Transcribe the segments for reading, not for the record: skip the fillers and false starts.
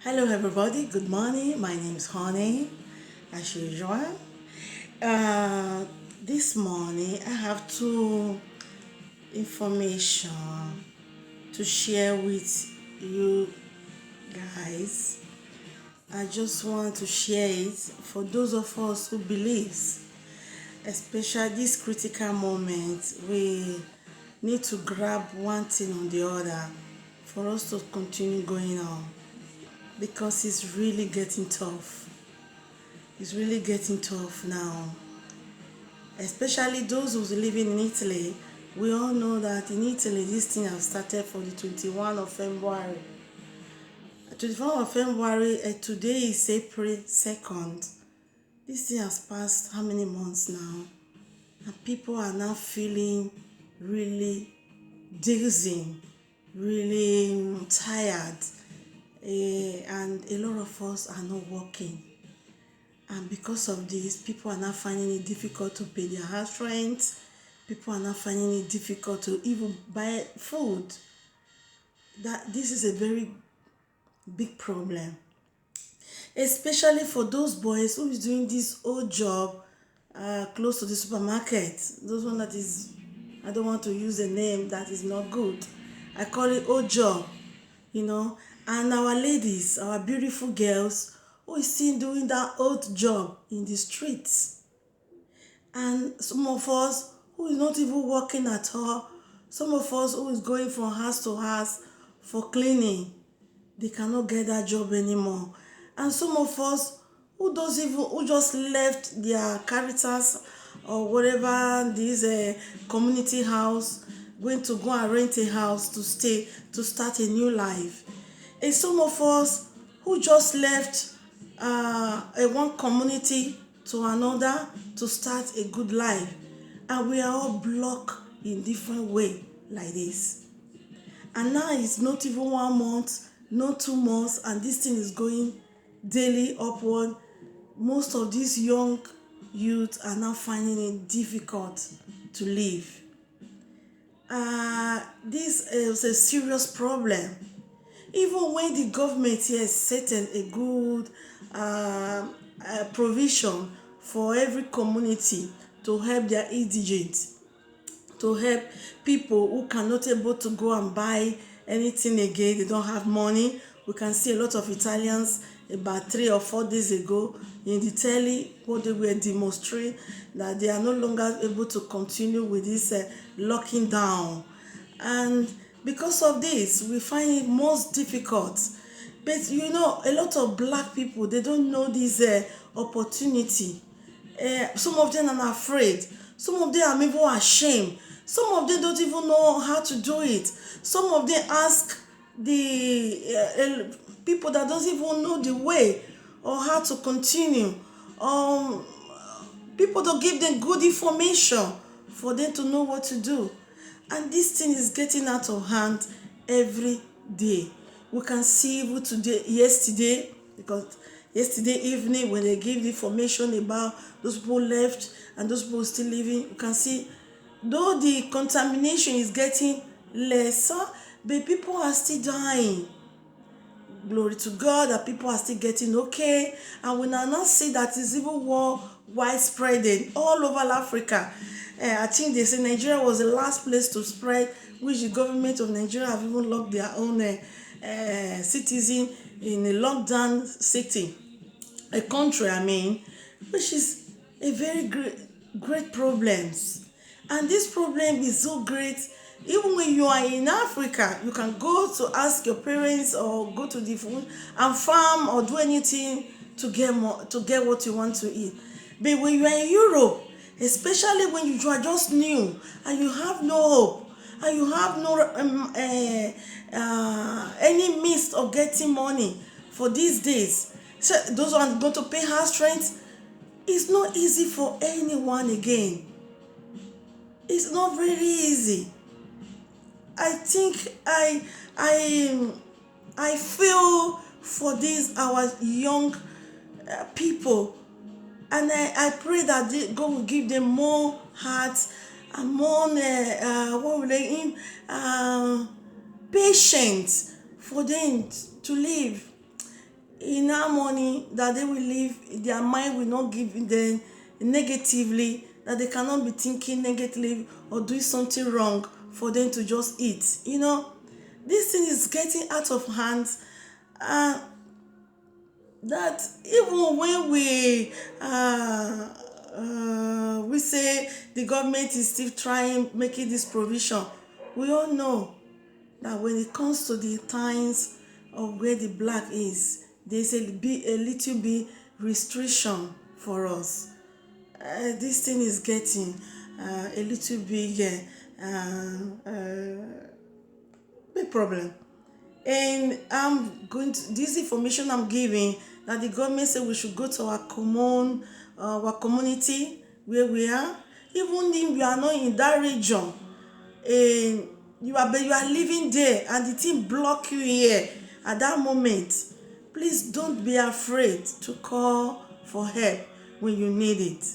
Hello, everybody. Good morning. My name is Honey, as usual. Uh, this morning, I have two information to share with you guys. I just want to share it for those of us who believes, especially this critical moment. We need to grab one thing on the other for us to continue going on because it's really getting tough. It's really getting tough now, especially those who's living in Italy. We all know that in Italy this thing has started for the 21 of February. 21 of February, today is April 2nd. This thing has passed how many months now? And people are now feeling really dizzy, really tired, and a lot of us are not working. And because of this, people are now finding it difficult to pay their house rent. People are now finding it difficult to even buy food. That this is a very big problem, especially for those boys who is doing this old job close to the supermarket. Those one that is, I don't want to use a name that is not good. I call it old job, you know. And our ladies, our beautiful girls, who is still doing that old job in the streets. And some of us who is not even working at all, some of us who is going from house to house for cleaning, they cannot get that job anymore. And some of us who just left their Caritas or whatever this community house, going to go and rent a house to stay to start a new life. And some of us who just left a one community to another to start a good life, and we are all blocked in different way like this. And now it's not even 1 month, not 2 months, and this thing is going daily upward. Most of these young youth are now finding it difficult to live. This is a serious problem. Even when the government here set a good provision for every community to help their indigents, to help people who cannot able to go and buy anything again, they don't have money. We can see a lot of Italians about 3 or 4 days ago in the telly what they were demonstrating that they are no longer able to continue with this locking down. And because of this, we find it most difficult. But you know, a lot of black people, they don't know this opportunity. Some of them are afraid. Some of them are even ashamed. Some of them don't even know how to do it. Some of them ask the people that don't even know the way or how to continue. Um, People don't give them good information for them to know what to do. And this thing is getting out of hand every day. We can see even yesterday, because yesterday evening when they give the information about those people left and those people still living, you can see though the contamination is getting lesser, but people are still dying. Glory to God that people are still getting okay, and we now not see that it's even more widespread all over Africa. I think they say Nigeria was the last place to spread, which the government of Nigeria have even locked their own citizen in a lockdown city, a country, I mean, which is a very great problems. And this problem is so great. Even when you are in Africa, you can go to ask your parents or go to the food and farm or do anything to get more, to get what you want to eat. But when you are in Europe, especially when you are just new and you have no hope and you have no any means of getting money for these days, so those who are going to pay house rent, it's not easy for anyone again. It's not very easy. I think I feel for these our young people, and I pray that God will give them more heart and more what will they patience for them to live. in harmony, that they will live, their mind will not give them negatively, that they cannot be thinking negatively or doing something wrong for them to just eat. This thing is getting out of hand. And that even when we say the government is still trying making this provision, we all know that when it comes to the times of where the black is, there's a little bit restriction for us. This thing is getting a little bit big problem. And this information I'm giving, that the government said we should go to our community where we are, even if we are not in that region, and you are living there and the thing block you here at that moment. Please don't be afraid to call for help when you need it,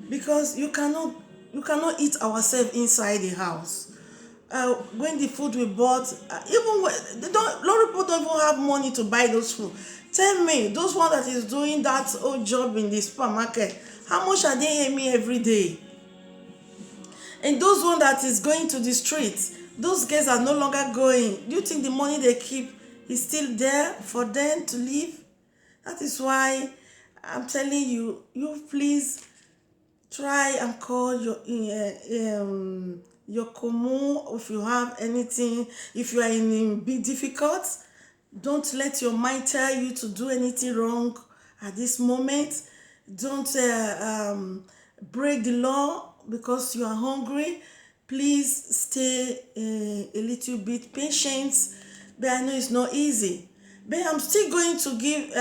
because you cannot eat ourselves inside the house. When the food we bought, even when a lot of people don't even have money to buy those food. Tell me, those one that is doing that old job in the supermarket, how much are they earning every day? And those one that is going to the streets, those guys are no longer going. Do you think the money they keep is still there for them to live? That is why I'm telling you, please try and call your commune if you have anything. If you are in big difficult, don't let your mind tell you to do anything wrong at this moment. Don't break the law because you are hungry. Please stay a little bit patient. But I know it's not easy. But I'm still going to give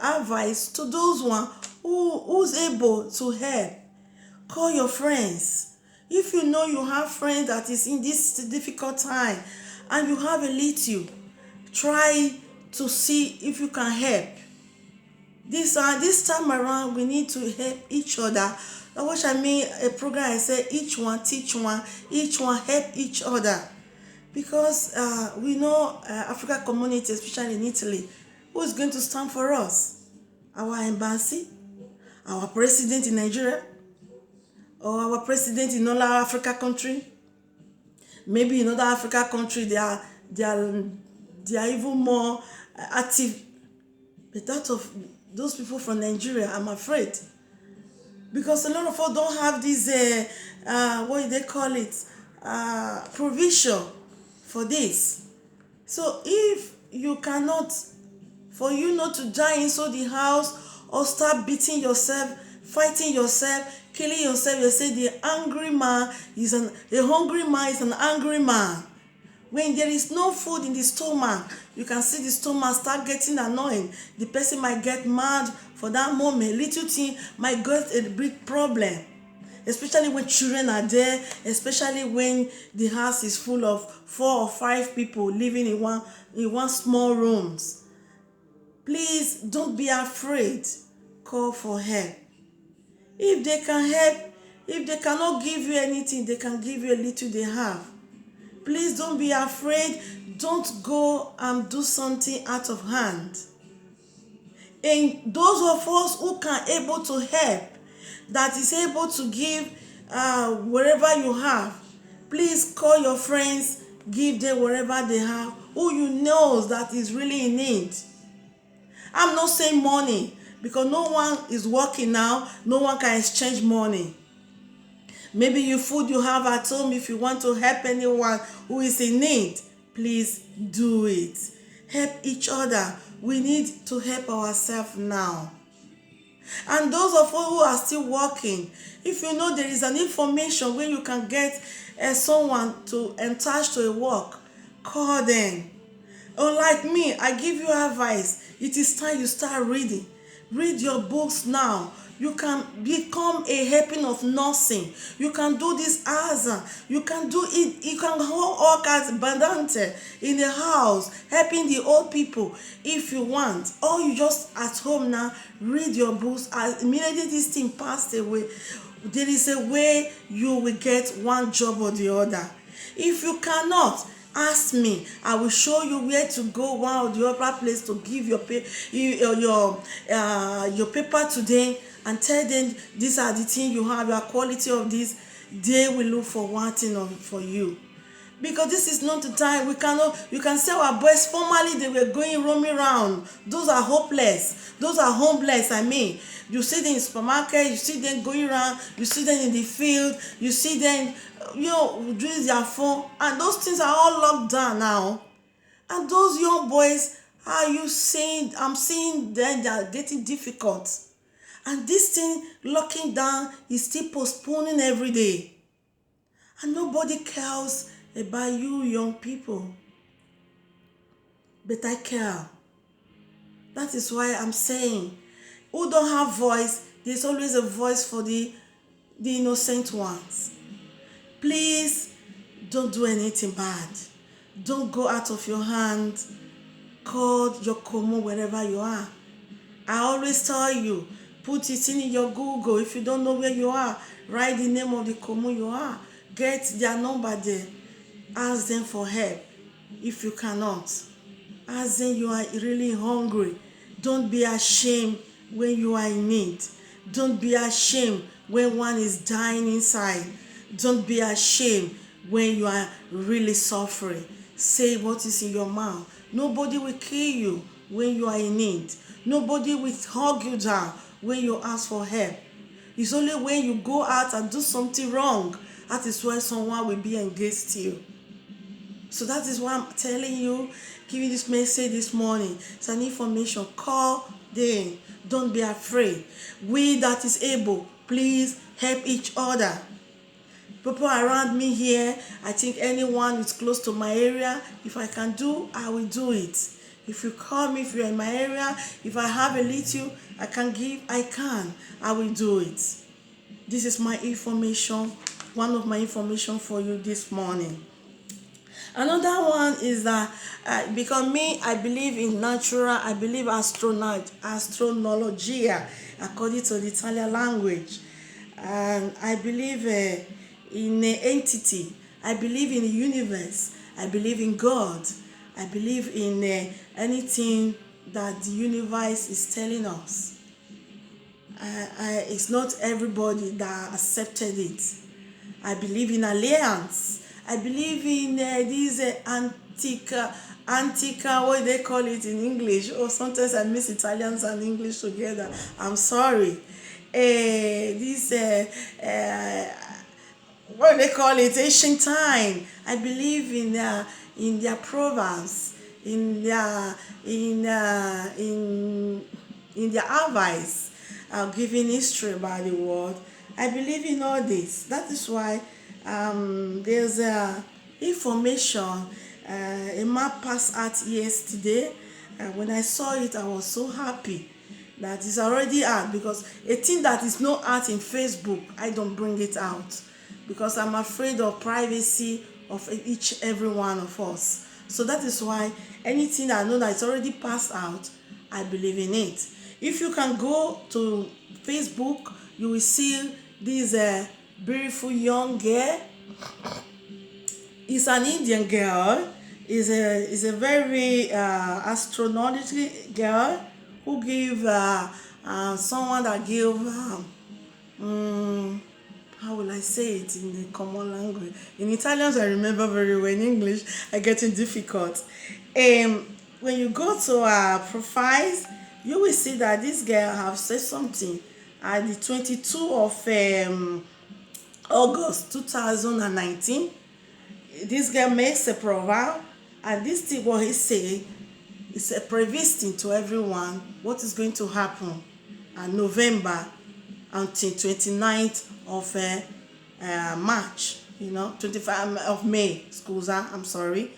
advice to those one who's able to help. Call your friends. If you know you have friends that is in this difficult time and you have a little, try to see if you can help. This time around, we need to help each other. That's what I mean. A program I say, each one teach one, each one help each other. Because we know African community, especially in Italy, who is going to stand for us? Our embassy, our president in Nigeria, or our president in another Africa country. Maybe in other Africa country they are even more active. But that of those people from Nigeria, I'm afraid, because a lot of us don't have this what do they call it, provision for this. So if you cannot, for you not to die inside the house or start beating yourself, fighting yourself, killing yourself, you say the hungry man is an angry man. When there is no food in the stomach, you can see the stomach start getting annoying. The person might get mad for that moment. Little thing might get a big problem. Especially when children are there, especially when the house is full of 4 or 5 people living in one small rooms. Please don't be afraid. Call for help. If they can help, if they cannot give you anything, they can give you a little they have. Please don't be afraid. Don't go and do something out of hand. And those of us who can able to help, that is able to give wherever you have, please call your friends, give them wherever they have, who you know that is really in need. I'm not saying money, because no one is working now, no one can exchange money. Maybe your food you have at home, if you want to help anyone who is in need, please do it. Help each other. We need to help ourselves now. And those of us who are still working, if you know there is an information where you can get someone to attach to a work, call them. Unlike me, I give you advice. It is time you start reading. Read your books now. You can become a helping of nursing. You can do this as you can do it. You can work as bandante in the house, helping the old people if you want. Or you just at home now read your books. As immediately this thing passed away, there is a way you will get one job or the other. If you cannot, Ask me, I will show you where to go, one or the other place, to give your paper to them, and tell them these are the things you have, your quality of this. They will look for one thing for you, because this is not the time. We cannot, you can see our boys formerly, they were going roaming around. Those are hopeless, those are homeless. I mean, you see them in supermarket, you see them going around, you see them in the field, you see them doing their phone, and those things are all locked down now. And those young boys, are you seeing, I'm seeing them, they are getting difficult. And this thing locking down is still postponing every day, and nobody cares about you young people. But I care. That is why I'm saying, who don't have voice, there's always a voice for the innocent ones. Please don't do anything bad. Don't go out of your hand. Call your Komo wherever you are. I always tell you, put it in your Google. If you don't know where you are, write the name of the Komo you are. Get their number there. Ask them for help. If you cannot, ask them you are really hungry. Don't be ashamed when you are in need. Don't be ashamed when one is dying inside. Don't be ashamed when you are really suffering. Say what is in your mouth. Nobody will kill you when you are in need. Nobody will hug you down when you ask for help. It's only when you go out and do something wrong, that is when someone will be against you. So that is why I'm telling you, giving this message this morning. It's an information. Call them. Don't be afraid. We that is able, please help each other. People around me here, I think anyone is close to my area, if I can do, I will do it. If you call me, if you're in my area, if I have a little I can give, I will do it. This is my information, one of my information for you this morning. Another one is that because me, I believe in natural, I believe astrologia, according to the Italian language. And I believe in an entity. I believe in the universe. I believe in God. I believe in anything that the universe is telling us. It's not everybody that accepted it. I believe in alliance. I believe in these antique, what they call it in English. Oh, sometimes I mix Italians and English together. I'm sorry. This what they call it, ancient time. I believe in their proverbs, in their in their advice, giving history about the world. I believe in all this. That is why there's information. A map passed out yesterday. When I saw it, I was so happy that it's already out, because a thing that is not out in Facebook, I don't bring it out, because I'm afraid of privacy of every one of us. So that is why anything that I know that it's already passed out, I believe in it. If you can go to Facebook, you will see this beautiful young girl. It's an Indian girl. Is a very astronomical girl who give someone that give how will I say it in the common language? In Italian, I remember very well. In English, I get it difficult. When you go to her profiles, you will see that this girl have said something at the 22 of August 2019. This girl makes a profile, and this thing what he say is a previsting to everyone what is going to happen in November until 29th of March, 25 of May, scusa, I'm sorry.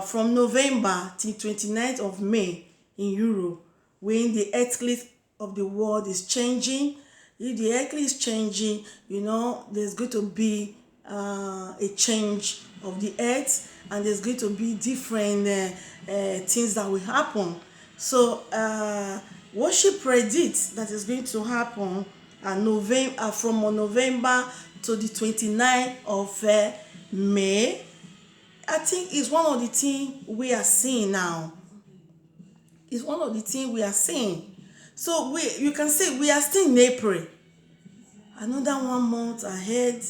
From November till 29th of May in Europe, when the earthquake of the world is changing. If the earthquake is changing, there's going to be a change of the earth, and there's going to be different things that will happen. So what she predicts that is going to happen from November to the 29th of May, I think it's one of the things we are seeing now. It's one of the things we are seeing. So you can see we are still in April. Another 1 month ahead,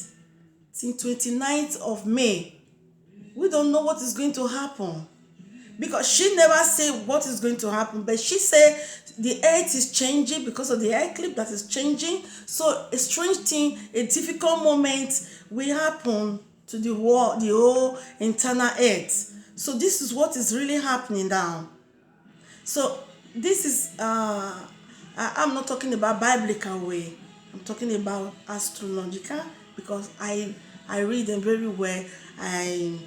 till 29th of May. We don't know what is going to happen. Because she never said what is going to happen, but she said the earth is changing because of the eclipse that is changing. So a strange thing, a difficult moment will happen to the world, the whole internal earth. So this is what is really happening now. So this is I'm not talking about biblical way. I'm talking about astrological, because I read them very well. I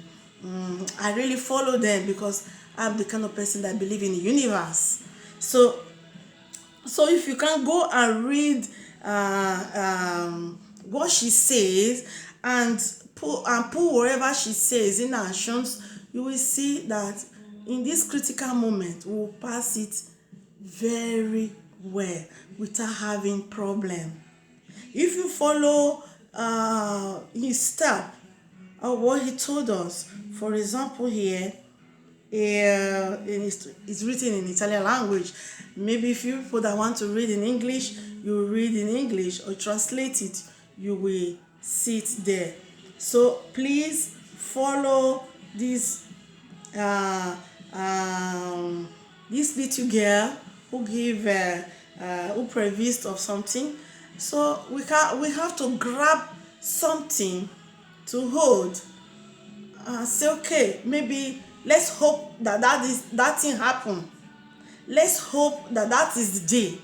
really follow them because I'm the kind of person that believe in the universe. So if you can go and read what she says, and put whatever she says in actions, you will see that in this critical moment we will pass it very well without having problem. If you follow his step or what he told us, for example here, it's written in Italian language. Maybe if you people that want to read in English, you read in English or translate it, you will see it there. So please follow uh, um, this little girl who give who prevised of something. So we have to grab something to hold and say, okay, maybe let's hope that that thing happen. Let's hope that that is the day.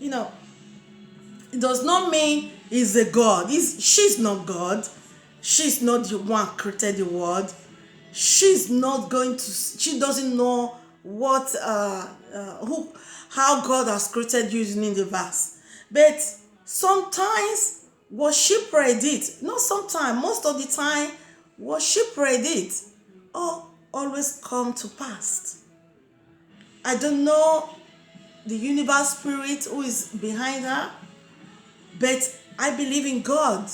You know, it does not mean he's a god. She's not God. She's not the one created the world. She's not going to. She doesn't know what who how God has created you in the universe. But sometimes what she predict, not sometimes, most of the time, what she predict always come to pass. I don't know the universe spirit who is behind her, but I believe in God.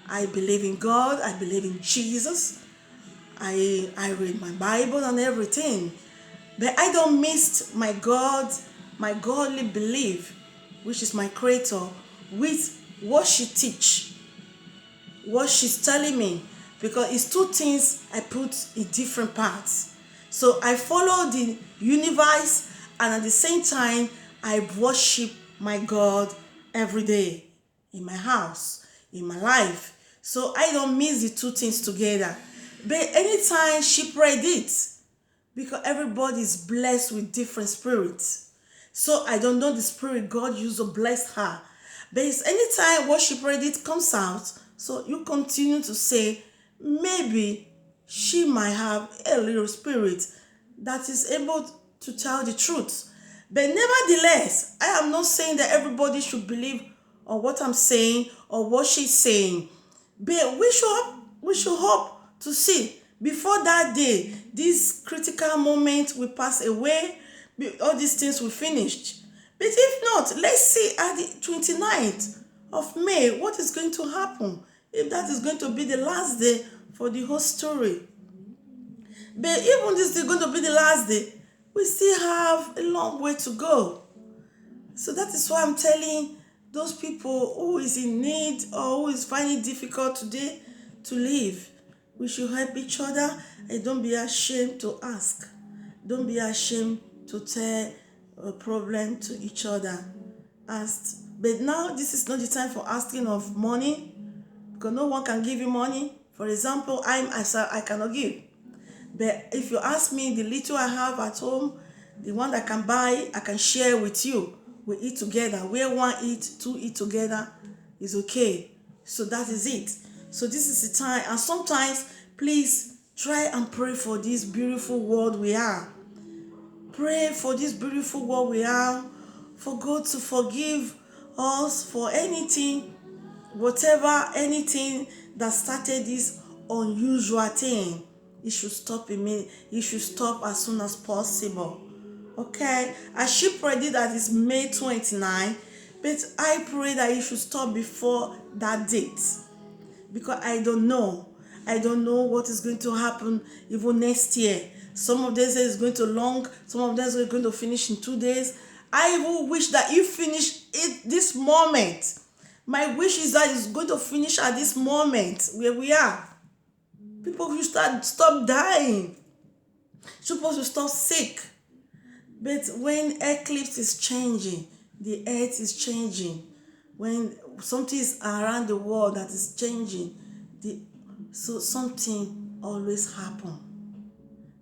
I believe in God. I believe in Jesus. I read my Bible and everything. But I don't mix my God, my godly belief, which is my creator, with what she teach, what she's telling me. Because it's two things I put in different parts. So I follow the universe, and at the same time, I worship my God every day in my house, in my life. So I don't mix the two things together. But anytime she predicts, because everybody is blessed with different spirits. So I don't know the spirit God used to bless her. But it's anytime what she predicts comes out, so you continue to say, maybe she might have a little spirit that is able to tell the truth. But nevertheless, I am not saying that everybody should believe on what I'm saying or what she's saying. But we should hope to see before that day, this critical moment will pass away, all these things will finish. But if not, let's see at the 29th of May what is going to happen. If that is going to be the last day for the whole story. But even this is going to be the last day, we still have a long way to go. So that is why I'm telling those people who is in need or who is finding it difficult today to live. We should help each other, and don't be ashamed to ask. Don't be ashamed to tell a problem to each other. Ask. But now this is not the time for asking of money, because no one can give you money. For example, I cannot give. But if you ask me, the little I have at home, the one that I can buy, I can share with you. We eat together. Where one eat, two eat together is okay. So that is it. So this is the time. And sometimes, please try and pray for this beautiful world we are. Pray for this beautiful world we are. For God to forgive us for anything, whatever, anything that started this unusual thing. It should stop immediately. It should stop as soon as possible. Okay? As she prayed that it's May 29, but I pray that it should stop before that date. Because I don't know. I don't know what is going to happen even next year. Some of them say it's going to long, some of them are going to finish in 2 days. I even wish that you finish it this moment. My wish is that it's going to finish at this moment where we are. People will stop dying. People will stop sick. But when eclipse is changing, the earth is changing. When something is around the world that is changing, so something always happen.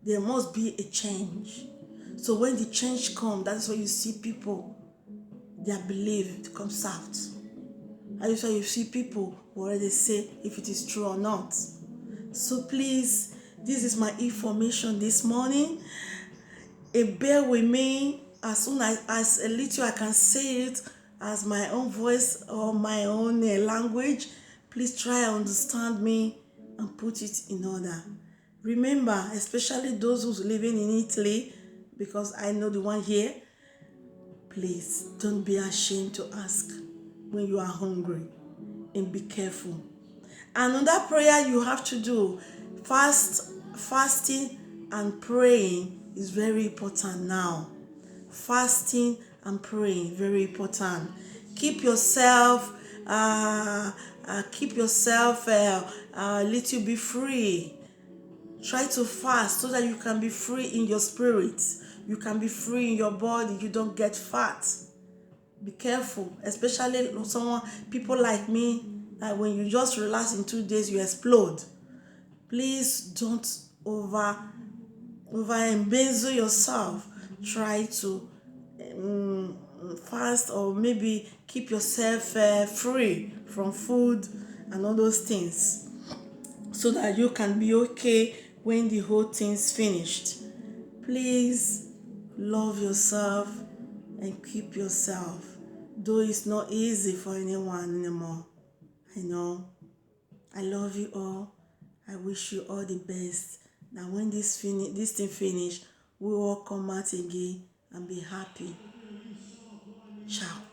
There must be a change. So when the change comes, that's why you see people, their belief comes out. That's why you see people who already say if it is true or not. So please, this is my information this morning. Bear with me as soon as a little I can say it as my own voice or my own language. Please try and understand me and put it in order. Remember, especially those who's living in Italy, because I know the one here, please don't be ashamed to ask when you are hungry, and be careful. Another prayer you have to do, fasting and praying is very important now. Fasting and praying, very important. Keep yourself a little bit free. Try to fast so that you can be free in your spirit. You can be free in your body. You don't get fat. Be careful, especially people like me, that when you just relax in 2 days, you explode. Please don't over embezzle yourself. Try to fast, or maybe keep yourself free from food and all those things, so that you can be okay when the whole thing's finished. Please love yourself and keep yourself, though it's not easy for anyone anymore. I know. I love you all. I wish you all the best. Now when this thing finish, we all come out again and be happy. Ciao.